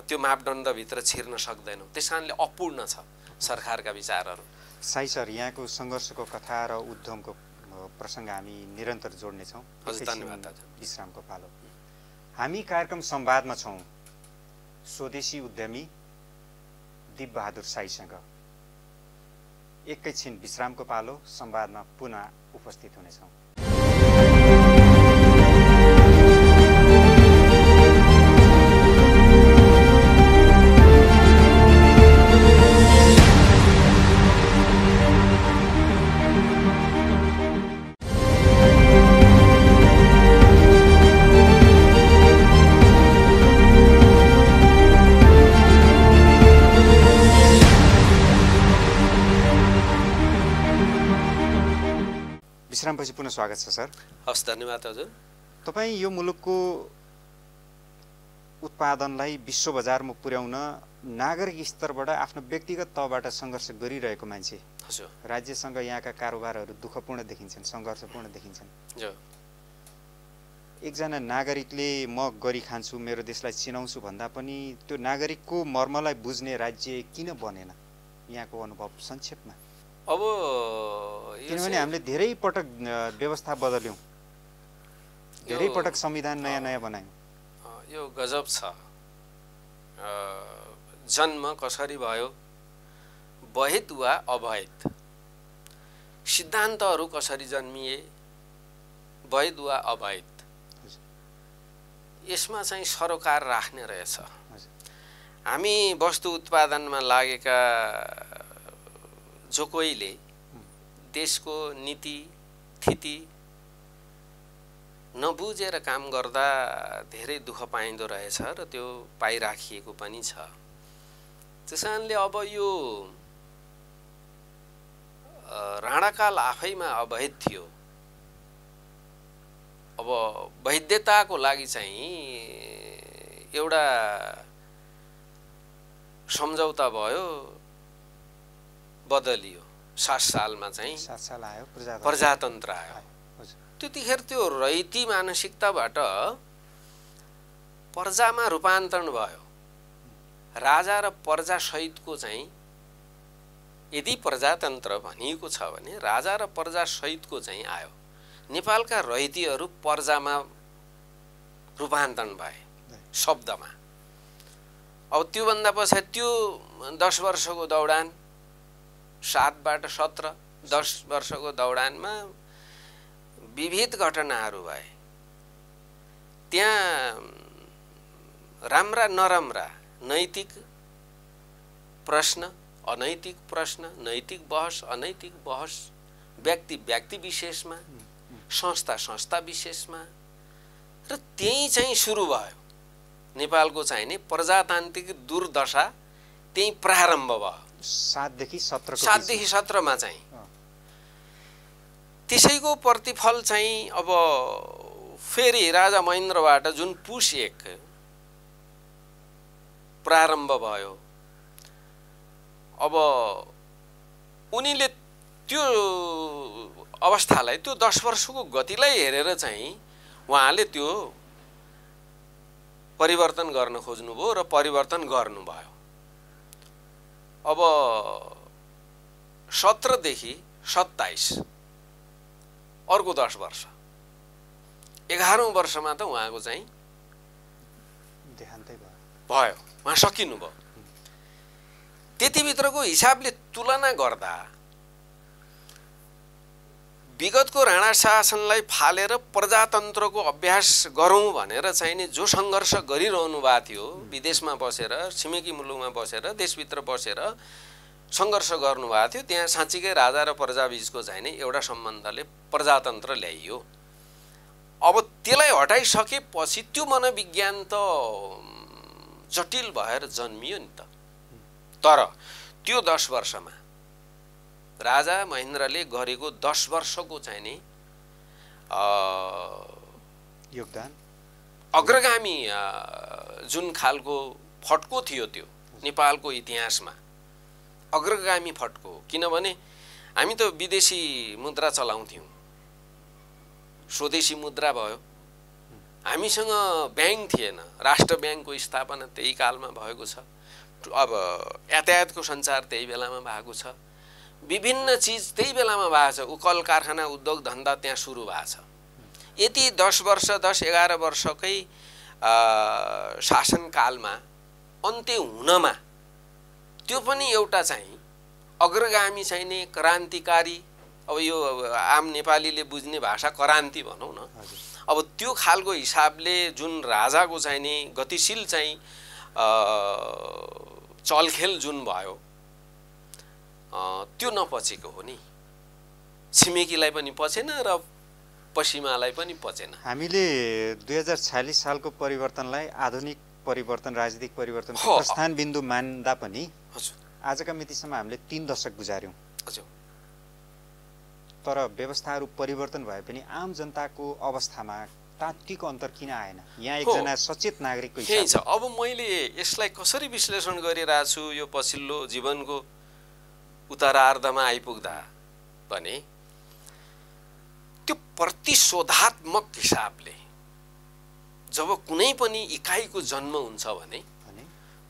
त्यो मापदण्डभित्र छिर्न सक्दैनौँ। त्यस कारणले अपूर्ण छ सरकारका विचारहरू। साई सर, यहाँको सङ्घर्षको कथा र उद्यमको प्रसङ्ग हामी निरन्तर जोड्नेछौँ। हजुर, धन्यवाद। विश्रामको पालो। हामी कार्यक्रम संवादमा छौँ स्वदेशी उद्यमी दिपबहादुर साईसँग। एकैछिन विश्रामको पालो, संवादमा पुनः उपस्थित हुनेछौँ। विश्रामपछि पुनः स्वागत छ सर। हस्, धन्यवाद हजुर। तपाईँ यो मुलुकको उत्पादनलाई विश्व बजारमा पुर्याउन नागरिक स्तरबाट आफ्नो व्यक्तिगत तहबाट सङ्घर्ष गरिरहेको मान्छे। हजुर। राज्यसँग यहाँका कारोबारहरू दुःखपूर्ण देखिन्छन्, सङ्घर्षपूर्ण देखिन्छन्। एकजना नागरिकले म गरी खान्छु, मेरो देशलाई चिनाउँछु भन्दा पनि त्यो नागरिकको मर्मलाई बुझ्ने राज्य किन बनेन? यहाँको अनुभव संक्षेपमा। अब किनभने हामीले धेरै पटक व्यवस्था बदल्यौँ, धेरै पटक संविधान नयाँ नयाँ बनायौँ। यो गजब छ। जन्म कसरी भयो, वैध वा अवैध, सिद्धान्तहरू कसरी जन्मिए, वैध वा अवैध, यसमा चाहिँ सरोकार राख्ने रहेछ। हामी वस्तु उत्पादनमा लागेका जो कोहीले देशको नीति स्थिति नबुझेर काम गर्दा धेरै दुःख पाइँदो रहेछ र त्यो पाइराखिएको पनि छ। त्यस कारणले अब यो राणाकाल आफैमा अवैध थियो। अब वैधताको लागि चाहिँ एउटा सम्झौता भयो, बदलियो। 7 सालमा चाहिँ 7 साल आयो, प्रजातन्त्र आयो। त्यतिखेर त्यो रैती मानसिकताबाट प्रजामा रूपान्तरण भयो। राजा र प्रजा सहितको चाहिँ यदि प्रजातन्त्र भनिएको छ भने राजा र प्रजा सहितको चाहिँ आयो। नेपालका रैतीहरू प्रजामा रूपान्तरण भए शब्दमा। अब त्योभन्दा पछाडि त्यो 10 वर्षको दौडान, 7बाट 17, 10 वर्षको दौडानमा विविध घटनाहरू भए। त्यहाँ राम्रा नराम्रा, नैतिक प्रश्न, अनैतिक प्रश्न, नैतिक बहस, अनैतिक बहस, व्यक्ति विशेषमा, संस्था विशेषमा, र त्यही चाहिँ सुरु भयो नेपालको चाहिँ नि प्रजातान्त्रिक दुर्दशा त्यही प्रारम्भ भयो 7 देखि 17 मा चाहिँ। त्यसैको प्रतिफल चाहिँ अब फेरि राजा महेन्द्रबाट जुन पुस 1 प्रारम्भ भयो, अब उनीले त्यो अवस्थालाई, त्यो 10 वर्षको गतिलाई हेरेर चाहिँ उहाँले त्यो परिवर्तन गर्न खोज्नुभयो र परिवर्तन गर्नुभयो। अब 17 देखि 27 अर्को 10 वर्ष, 11औं वर्षमा त उहाँको चाहिँ देहान्तै भयो, उहाँ सकिनु भयो। त्यतिभित्रको हिसाबले तुलना गर्दा विगतको राणा शासनलाई फालेर प्रजातन्त्रको अभ्यास गरौँ भनेर चाहिँ नि जो सङ्घर्ष गरिरहनु भएको थियो, विदेशमा बसेर, छिमेकी मुलुकमा बसेर, देशभित्र बसेर सङ्घर्ष गर्नुभएको थियो, त्यहाँ साँच्चीकै राजा र प्रजाबीचको चाहिँ नि एउटा सम्बन्धले प्रजातन्त्र ल्याइयो। अब त्यसलाई हटाइसकेपछि त्यो मनोविज्ञान त जटिल भएर जन्मियो नि त। तर त्यो 10 वर्षमा राजा महेन्द्रले गरेको 10 वर्षको चाहिँ नि योगदान, अग्रगामी जुन खालको फड्को थियो त्यो नेपालको इतिहासमा अग्रगामी फड्को। किनभने हामी त विदेशी मुद्रा चलाउँथ्यौँ, स्वदेशी मुद्रा भयो, हामीसँग ब्याङ्क थिएन, राष्ट्र ब्याङ्कको स्थापना त्यही कालमा भएको छ। अब यातायातको सञ्चार त्यही बेलामा भएको छ, विभिन्न चिज त्यही बेलामा भएको छ, उकल कारखाना उद्योग धन्दा त्यहाँ सुरु भएको छ। यति 10 वर्ष 10-11 वर्षकै शासनकालमा अन्त्य हुनमा त्यो पनि एउटा चाहिँ अग्रगामी चाहिँ नि क्रान्तिकारी, अब यो आम नेपालीले बुझ्ने भाषा क्रान्ति भनौँ न, अब त्यो खालको हिसाबले जुन राजाको चाहिँ नि गतिशील चाहिँ चलखेल जुन भयो त्यो नपचेको हो नि। छिमेकीलाई पनि पचेन र पश्चिमालाई पनि पचेन। हामीले 2046 सालको परिवर्तनलाई आधुनिक परिवर्तन, राजनीतिक परिवर्तन प्रस्थान बिन्दु मान्दा पनि आजका मितिसम्म हामीले 3 दशक गुजार्यौं। तर व्यवस्थाहरू परिवर्तन भए पनि आम जनताको अवस्थामा तात्विक अन्तर किन आएन? यहाँ एकजना सचेत नागरिकको हिसाबले छ। अब मैले यसलाई कसरी विश्लेषण गरिरहेको छु यो पछिल्लो जीवनको उत्तरार्धमा आइपुग्दा भने त्यो प्रतिशोधात्मक हिसाबले जब कुनै पनि इकाइको जन्म हुन्छ भने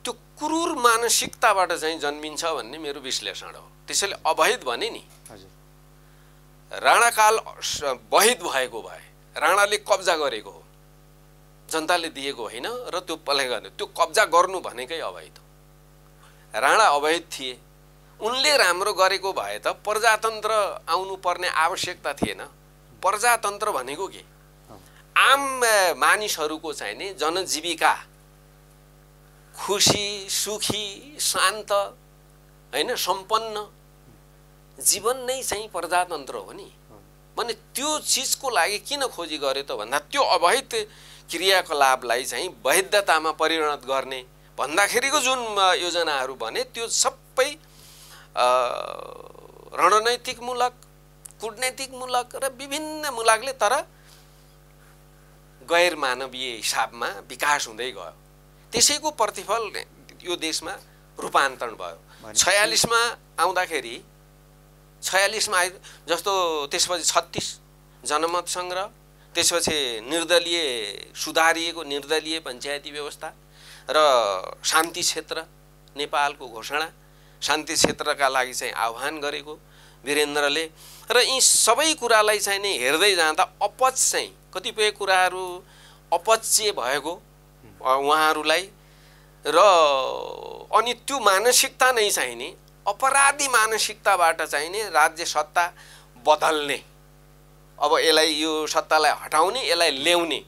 त्यो क्रूर मानसिकताबाट चाहिँ जन्मिन्छ भन्ने मेरो विश्लेषण हो। त्यसैले अवैध भने नि, राणाकाल वैध भएको भए, राणाले कब्जा गरेको हो, जनताले दिएको होइन र त्यो प्ले गर्ने, त्यो कब्जा गर्नु भनेकै अवैध हो। राणा अवैध थिए, उनले राम्रो गरेको भए त प्रजातन्त्र आउनु पर्ने आवश्यकता थिएन। प्रजातन्त्र भनेको के? आम मानिसहरूको चाहिँ नि जनजीविका खुसी सुखी शान्त हैन सम्पन्न जीवन नै चाहिँ प्रजातन्त्र हो नि। भने त्यो चिजको लागि किन खोजी गरे त भन्दा त्यो अवैध क्रियाकलापलाई चाहिँ वैधतामा परिणत गर्ने भन्दाखेरिको जुन योजनाहरू बने त्यो सबै रणनैतिकमूलक, कूटनैतिकमूलक र विभिन्न मूलकले तर गैर मानवीय हिसाबमा विकास हुँदै गयो। त्यसैको प्रतिफल यो देशमा रूपान्तरण भयो। 46 मा आउँदाखेरि 46 मा जस्तो त्यसपछि 36 जनमत संग्रह, त्यसपछि निर्दलीय सुधारिएको निर्दलीय पञ्चायती व्यवस्था र शान्ति क्षेत्र नेपालको घोषणा, शान्ति क्षेत्रका लागि चाहिँ आह्वान गरेको वीरेन्द्रले र यी सबै कुरालाई चाहिँ नि हेर्दै जाँदा अपच चाहिँ कतिपय कुराहरू अपच्य भएको उहाँहरूलाई र अनि त्यो मानसिकता नै चाहिँ नि अपराधी मानसिकताबाट चाहिँ नि राज्य सत्ता बदल्ने, अब यसलाई यो सत्तालाई हटाउने यसलाई ल्याउने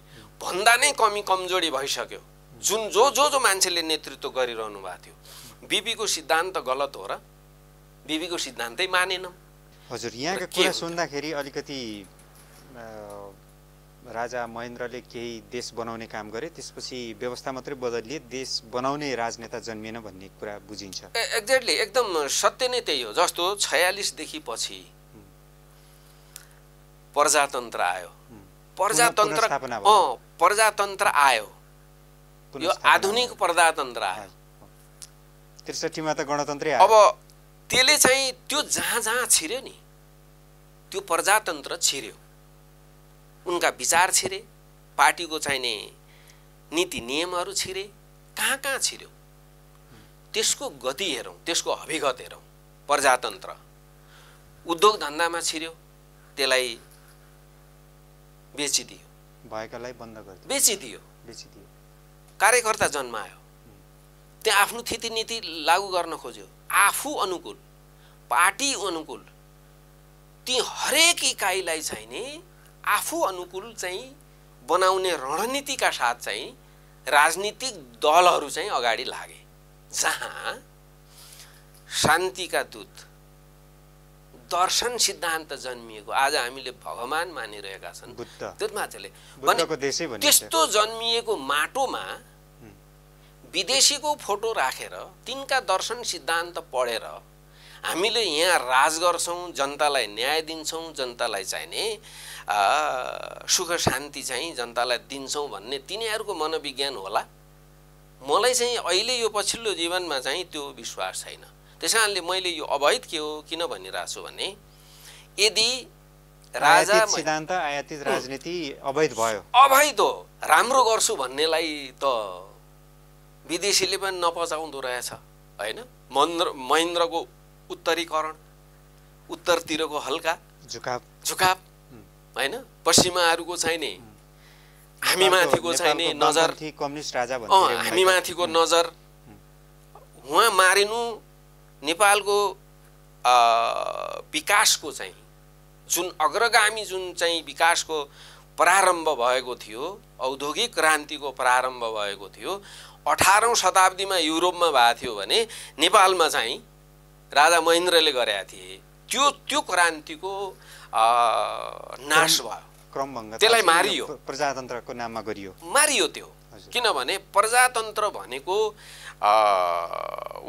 भन्दा नै कमजोरी भइसक्यो। जुन जो मान्छेले नेतृत्व गरिरहनु भएको थियो, बीबीको सिद्धान्त गलत हो र बीबीको सिद्धान्तै मानेनौँ। हजुर, यहाँका कुरा सुन्दाखेरि अलिकति राजा महेन्द्रले केही देश बनाउने काम गरे, त्यसपछि व्यवस्था मात्रै बदलिए, देश बनाउने राजनेता जन्मिएन भन्ने कुरा बुझिन्छ। एक्ज्याक्टली, एकदम सत्य नै त्यही हो। जस्तो 46 देखि पछि प्रजातन्त्र आयो, प्रजातन्त्र आयो, यो आधुनिक प्रजातन्त्र आयो। 63 मा त गणतन्त्रै आयो। अब त्यसले चाहिँ त्यो जहाँ जहाँ छिर्यो नि, त्यो प्रजातन्त्र छिर्यो, उनका विचार छिरे, पार्टीको चाहिने नीति नियमहरू छिरे, कहाँ कहाँ छिर्यो, त्यसको गति हेरौँ, त्यसको अभिगत हेरौँ। प्रजातन्त्र उद्योग धन्दामा छिर्यो, त्यसलाई बेचिदियो, भएकालाई बन्द गरिदियो, बेचिदियो। कार्यकर्ता जन्मायो, त्यहाँ आफ्नो नीति लागू गर्न खोज्यो, आफू अनुकूल, पार्टी अनुकूल, ती हरेक इकाइलाई चाहिँ नि आफू अनुकूल चाहिँ बनाउने रणनीतिका साथ चाहिँ राजनीतिक दलहरू चाहिँ अगाडि लागे, जहाँ शान्तिका दूत, दर्शन सिद्धान्त जन्मिएको, आज हामीले भगवान मानिरहेका छन् बुद्धको देशै भनिन्छ। त्यस्तो जन्मिएको माटोमा विदेशीको फोटो राखेर तिनका दर्शन सिद्धान्त पढेर हामीले यहाँ राज गर्छौँ, जनतालाई न्याय दिन्छौँ, जनतालाई चाहिने सुख शान्ति चाहिँ जनतालाई दिन्छौँ भन्ने तिनीहरूको मनोविज्ञान होला। मलाई चाहिँ अहिले यो पछिल्लो जीवनमा चाहिँ त्यो विश्वास छैन। त्यस कारणले मैले यो अवैध के हो किन भनिरहेको छु भने, यदि राजा सिद्धान्त आयातित राजनीति अवैध भयो, अवैध हो, राम्रो गर्छु भन्नेलाई त विदेशीले पनि नपचाउँदो रहेछ हैन। महेन्द्रको उत्तरीकरण, उत्तरतिरको हल्का झुकाप हैन, पश्चिमाहरूको छैन हामी माथिको छैन नजर, कम्युनिस्ट राजा हामी माथिको नजर, उहाँ मारिनु नेपालको विकासको चाहिँ जुन अग्रगामी जुन चाहिँ विकासको प्रारम्भ भएको थियो, औद्योगिक क्रान्तिको प्रारम्भ भएको थियो, 18औं शताब्दीमा युरोपमा भएको थियो भने नेपालमा चाहिँ राजा महेन्द्रले गरेका थिए। त्यो क्रान्तिको नाश भयो, क्रमभङ्ग, त्यसलाई मारियो, प्रजातन्त्रको नाममा गरियो, मारियो त्यो। किनभने प्रजातन्त्र भनेको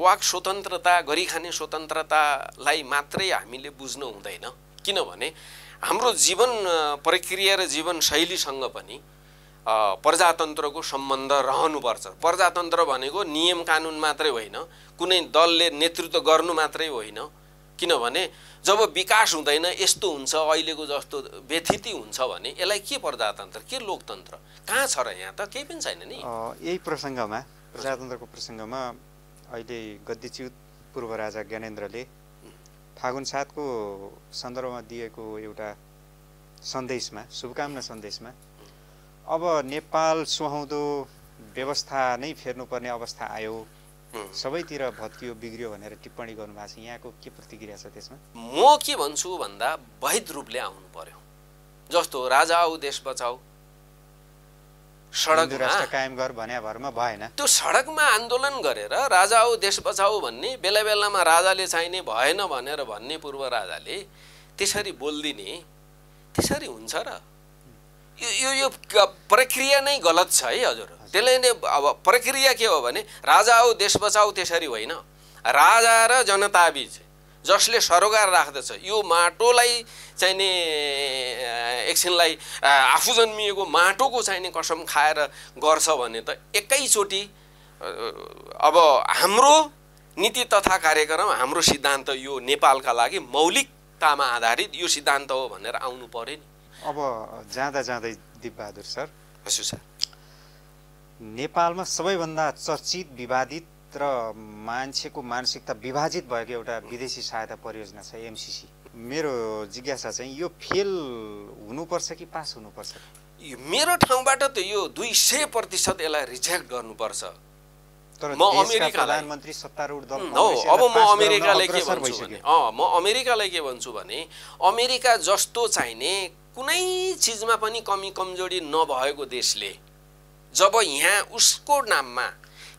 वाक स्वतन्त्रता, गरिखाने स्वतन्त्रतालाई मात्रै हामीले बुझ्नु हुँदैन। किनभने हाम्रो जीवन प्रक्रिया र जीवन शैलीसँग पनि प्रजातन्त्रको सम्बन्ध रहनुपर्छ। प्रजातन्त्र भनेको नियम कानुन मात्रै होइन, कुनै दलले नेतृत्व गर्नु मात्रै होइन। किनभने जब विकास हुँदैन, यस्तो हुन्छ अहिलेको जस्तो व्यथिति हुन्छ भने यसलाई के प्रजातन्त्र, के लोकतन्त्र कहाँ छ र? यहाँ त केही पनि छैन नि। यही प्रसङ्गमा, प्रजातन्त्रको प्रसङ्गमा अहिले गद्दीच्युत पूर्व राजा ज्ञानेन्द्रले फागुन 7 को सन्दर्भमा दिएको एउटा सन्देशमा, शुभकामना सन्देशमा, अब नेपाल सुहाउँदो व्यवस्था नै फेर्नुपर्ने अवस्था आयो, सबैतिर भत्कियो बिग्रियो भनेर टिप्पणी गर्नुभएको छ। यहाँको के प्रतिक्रिया छ त्यसमा? म के भन्छु भन्दा वैध रूपले आउनु पर्यो। जस्तो राजा आऊ देश बचाऊ, सडक राष्ट्र कायम गर भन्या भरमा भएन। त्यो सडकमा आन्दोलन गरेर राजा आऊ देश बचाऊ भन्ने, बेला बेलामा राजाले चाहिने भएन भनेर भन्ने पूर्व राजाले त्यसरी बोल्दिने, त्यसरी हुन्छ र? यो प्रक्रिया नै गलत छ है हजुर। त्यसले नै अब प्रक्रिया के हो भने राजा आऊ देश बचाऊ त्यसरी होइन, राजा र जनताबीच जसले सरोकार राख्दछ यो माटोलाई चाहिने एकछिनलाई आफू जन्मिएको माटोको चाहिने कसम खाएर गर्छ भने त एकैचोटि अब हाम्रो नीति तथा कार्यक्रम, हाम्रो सिद्धान्त यो नेपालका लागि मौलिकतामा आधारित यो सिद्धान्त हो भनेर आउनु पर्यो नि। अब जाँदा जाँदै दिपबहादुर सर, हजुर सर, नेपालमा सबैभन्दा चर्चित, विवादित र मान्छेको मानसिकता विभाजित भएको एउटा विदेशी सहायता परियोजना छ एमसीसी। मेरो जिज्ञासा चाहिँ यो फेल हुनुपर्छ कि पास हुनुपर्छ? मेरो ठाउँबाट त यो 200% यसलाई रिजेक्ट गर्नुपर्छ। तर म अमेरिकालाई प्रधानमन्त्री सत्तारूढ दल हो। अब म अमेरिकालाई के भन्छु भने, म अमेरिकालाई के भन्छु भने, अमेरिका जस्तो चाहिने कुनै चिजमा पनि कमी कमजोरी नभएको देशले जब यहाँ उसको नाममा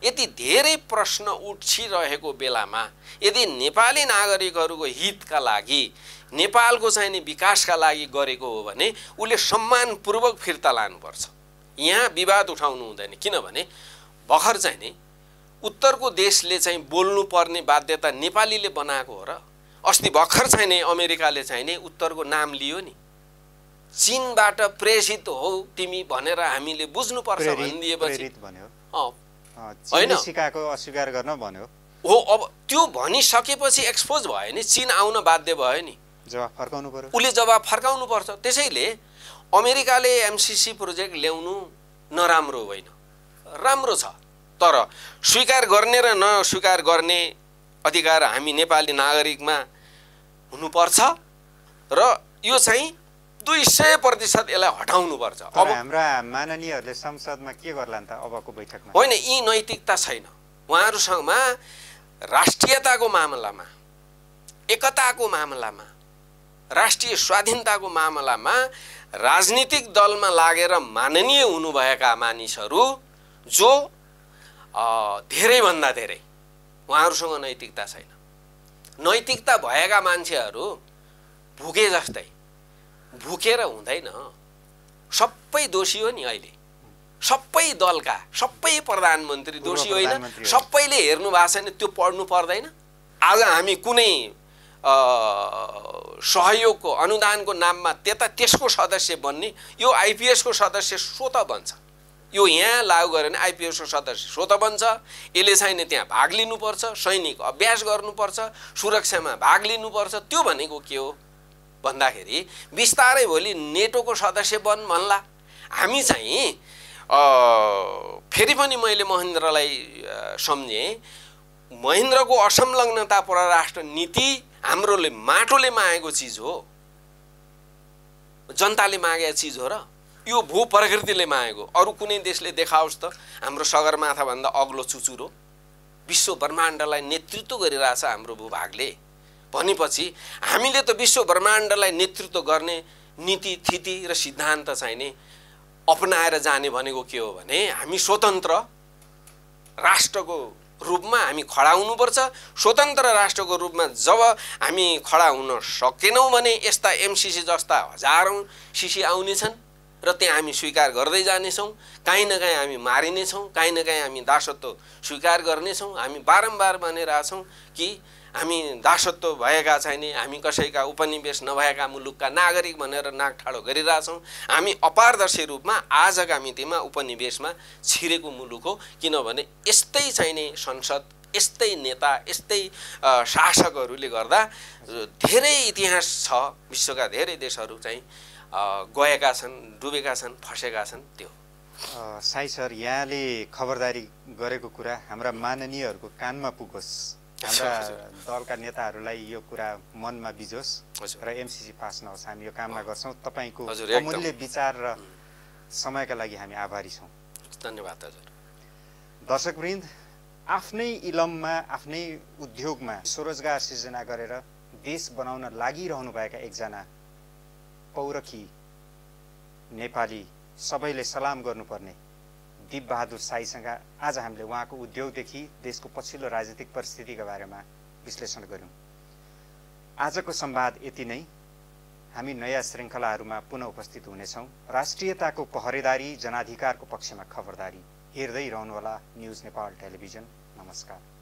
यति धेरै प्रश्न उठिरहेको बेलामा यदि नेपाली नागरिकहरूको हितका लागि नेपालको चाहिँ नि विकासका लागि गरेको हो भने उसले सम्मानपूर्वक फिर्ता लानुपर्छ। यहाँ विवाद उठाउनु हुँदैन, किनभने भर्खर चाहिँ नि उत्तरको देशले चाहिँ बोल्नुपर्ने बाध्यता नेपालीले बनाएको हो र। अस्ति भर्खर चाहिँ नि अमेरिकाले चाहिँ नि उत्तरको नाम लियो नि, चीनबाट प्रेरित हौ तिमी भनेर हामीले बुझ्नुपर्छ भनिदिएपछि होइन सिकाएको अस्वीकार गर्न भन्यो हो। अब त्यो भनिसकेपछि एक्सपोज भयो नि, चीन आउन बाध्य भयो नि, जवाफ फर्काउनु पर्यो, उसले जवाफ फर्काउनु पर्छ। त्यसैले अमेरिकाले एमसीसी प्रोजेक्ट ल्याउनु नराम्रो होइन, राम्रो छ, तर स्वीकार गर्ने र नस्वीकार गर्ने अधिकार हामी नेपाली नागरिकमा हुनुपर्छ र यो चाहिँ 200% यसलाई हटाउनुपर्छ। अब हाम्रा माननीयहरूले संसदमा के गर्ला त अबको बैठकमा? होइन, यी नैतिकता छैन उहाँहरूसँगमा। राष्ट्रियताको मामलामा, एकताको मामलामा, राष्ट्रिय स्वाधीनताको मामलामा राजनीतिक दलमा लागेर माननीय हुनुभएका मानिसहरू जो धेरैभन्दा धेरै, उहाँहरूसँग नैतिकता छैन। नैतिकता भएका मान्छेहरू भुके जस्तै भुकेर हुँदैन। सबै दोषी हो नि, अहिले सबै दलका सबै प्रधानमन्त्री दोषी होइन, सबैले हेर्नु भएको छैन, त्यो पढ्नु पर्दैन। आज हामी कुनै सहयोगको अनुदानको नाममा त्यसको सदस्य बन्ने, यो आइपिएसको सदस्य स्वतः बन्छ। यो यहाँ लागू गर्यो भने आइपिएसको सदस्य स्वतः बन्छ। यसले चाहिँ त्यहाँ भाग लिनुपर्छ, सैनिक अभ्यास गर्नुपर्छ, सुरक्षामा भाग लिनुपर्छ। त्यो भनेको के हो भन्दाखेरि बिस्तारै भोलि नेटोको सदस्य भन्ला। हामी चाहिँ फेरि पनि मैले महेन्द्रलाई सम्झेँ, महेन्द्रको असंलग्नता परराष्ट्र नीति हाम्रोले माटोले मागेको चिज हो, जनताले मागेको चिज हो र यो भू प्रकृतिले मागेको। अरू कुनै देशले देखाओस् त हाम्रो सगरमाथाभन्दा अग्लो चुचुरो विश्व ब्रह्माण्डलाई नेतृत्व गरिरहेछ हाम्रो भूभागले भनेपछि हामीले त विश्व ब्रह्माण्डलाई नेतृत्व गर्ने नीति थिति र सिद्धान्त चाहिँ नि अपनाएर जाने भनेको के हो भने हामी स्वतन्त्र राष्ट्रको रूपमा हामी खडा हुनुपर्छ। स्वतन्त्र राष्ट्रको रूपमा जब हामी खडा हुन सकेनौँ भने यस्ता एमसीसी जस्ता हजारौँ सिसी आउनेछन् र त्यहाँ हामी स्वीकार गर्दै जानेछौँ। काहीँ न काहीँ हामी मारिनेछौँ, काहीँ न काहीँ हामी दासत्व स्वीकार गर्नेछौँ। हामी बारम्बार भनिरहेछौँ कि हामी दासत्व भएका छैन, हामी कसैका उपनिवेश नभएका मुलुकका नागरिक भनेर नाक ठाडो गरिरहेछौँ। हामी अपारदर्शी रूपमा आजका मितिमा उपनिवेशमा छिरेको मुलुक हो, किनभने यस्तै छैन संसद, यस्तै नेता, यस्तै शासकहरूले गर्दा धेरै इतिहास छ। विश्वका धेरै देशहरू चाहिँ गएका छन्, डुबेका छन्, फसेका छन्। त्यो साई सर, यहाँले खबरदारी गरेको कुरा हाम्रा माननीयहरूको कानमा पुगोस्, हाम्रा दलका नेताहरूलाई यो कुरा मनमा बिजोस् र एमसीसी पास नहोस्, हामी यो कामना गर्छौँ। तपाईँको अमूल्य विचार र समयका लागि हामी आभारी छौँ। धन्यवाद हजुर। दर्शकवृन्द, आफ्नै इलममा, आफ्नै उद्योगमा स्वरोजगार सृजना गरेर देश बनाउन लागिरहनुभएका एकजना पौरखी नेपाली, सबैले सलाम गर्नुपर्ने दिपबहादुर साईसँग आज हामीले उहाँको उद्योगदेखि देशको पछिल्लो राजनीतिक परिस्थितिका बारेमा विश्लेषण गर्यौँ। आजको संवाद यति नै। हामी नयाँ श्रृङ्खलाहरूमा पुनः उपस्थित हुनेछौँ। राष्ट्रियताको पहरेदारी, जनाधिकारको पक्षमा खबरदारी हेर्दै रहनुहोला न्युज नेपाल टेलिभिजन। नमस्कार।